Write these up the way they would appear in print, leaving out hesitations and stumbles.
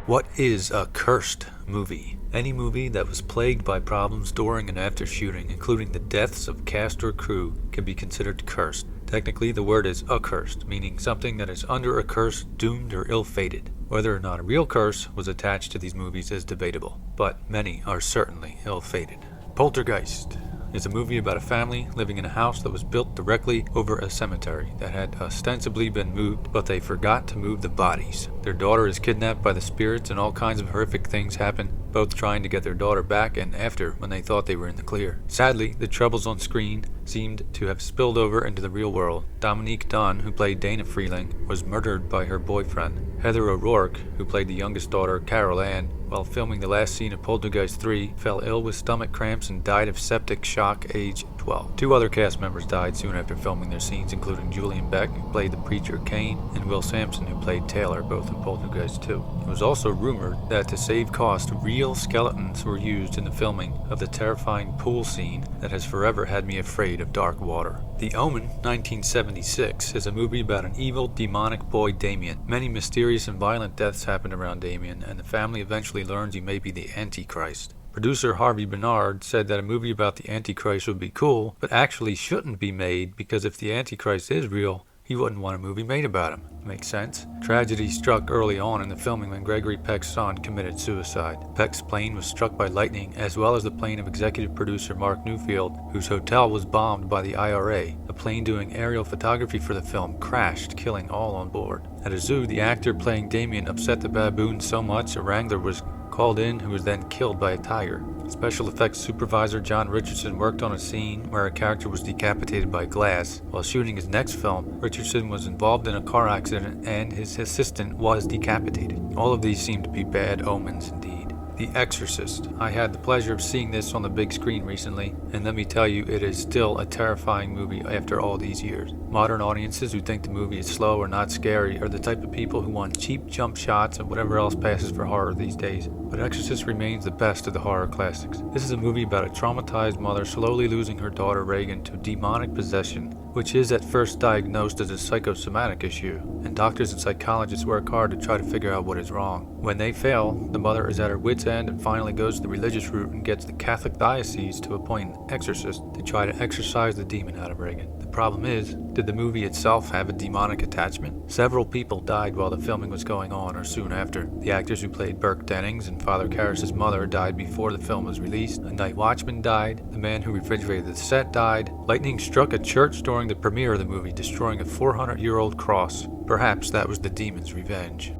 What is a cursed movie? Any movie that was plagued by problems during and after shooting, including the deaths of cast or crew, can be considered cursed. Technically, the word is accursed, meaning something that is under a curse, doomed, or ill-fated. Whether or not a real curse was attached to these movies is debatable, but many are certainly ill-fated. Poltergeist is a movie about a family living in a house that was built directly over a cemetery that had ostensibly been moved, but they forgot to move the bodies. Their daughter is kidnapped by the spirits and all kinds of horrific things happen, both trying to get their daughter back and after when they thought they were in the clear. Sadly, the troubles on screen seemed to have spilled over into the real world. Dominique Dunn, who played Dana Freeling, was murdered by her boyfriend. Heather O'Rourke, who played the youngest daughter, Carol Ann, while filming the last scene of Poltergeist 3, fell ill with stomach cramps and died of septic shock age 12. Two other cast members died soon after filming their scenes, including Julian Beck, who played the preacher Cain, and Will Sampson, who played Taylor, both in Poltergeist 2. It was also rumored that to save cost, real skeletons were used in the filming of the terrifying pool scene that has forever had me afraid of dark water. The Omen, 1976, is a movie about an evil, demonic boy, Damien. Many mysterious and violent deaths happen around Damien, and the family eventually learns he may be the Antichrist. Producer Harvey Bernard said that a movie about the Antichrist would be cool, but actually shouldn't be made because if the Antichrist is real, he wouldn't want a movie made about him. Makes sense. Tragedy struck early on in the filming when Gregory Peck's son committed suicide. Peck's plane was struck by lightning, as well as the plane of executive producer Mark Newfield, whose hotel was bombed by the IRA. A plane doing aerial photography for the film crashed, killing all on board. At a zoo, the actor playing Damien upset the baboons so much a wrangler was called in, who was then killed by a tiger. Special effects supervisor John Richardson worked on a scene where a character was decapitated by glass. While shooting his next film, Richardson was involved in a car accident and his assistant was decapitated. All of these seem to be bad omens indeed. The Exorcist. I had the pleasure of seeing this on the big screen recently, and let me tell you, it is still a terrifying movie after all these years. Modern audiences who think the movie is slow or not scary are the type of people who want cheap jump shots and whatever else passes for horror these days. But Exorcist remains the best of the horror classics. This is a movie about a traumatized mother slowly losing her daughter Reagan to demonic possession, which is at first diagnosed as a psychosomatic issue, and doctors and psychologists work hard to try to figure out what is wrong. When they fail, the mother is at her wit's end and finally goes the religious route and gets the Catholic diocese to appoint an exorcist to try to exorcise the demon out of Reagan. The problem is, did the movie itself have a demonic attachment? Several people died while the filming was going on or soon after. The actors who played Burke Dennings and Father Karras' mother died before the film was released. A night watchman died. The man who refrigerated the set died. Lightning struck a church during the premiere of the movie, destroying a 400-year-old cross. Perhaps that was the demon's revenge.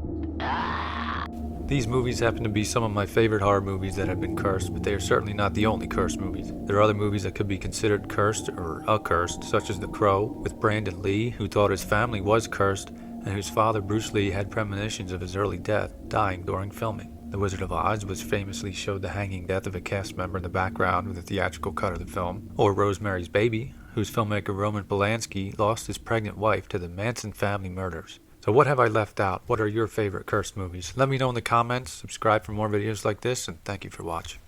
These movies happen to be some of my favorite horror movies that have been cursed, but they are certainly not the only cursed movies. There are other movies that could be considered cursed or accursed, such as The Crow, with Brandon Lee, who thought his family was cursed, and whose father, Bruce Lee, had premonitions of his early death, dying during filming. The Wizard of Oz, which famously showed the hanging death of a cast member in the background with a theatrical cut of the film. Or Rosemary's Baby, whose filmmaker Roman Polanski lost his pregnant wife to the Manson family murders. So what have I left out? What are your favorite cursed movies? Let me know in the comments, subscribe for more videos like this, and thank you for watching.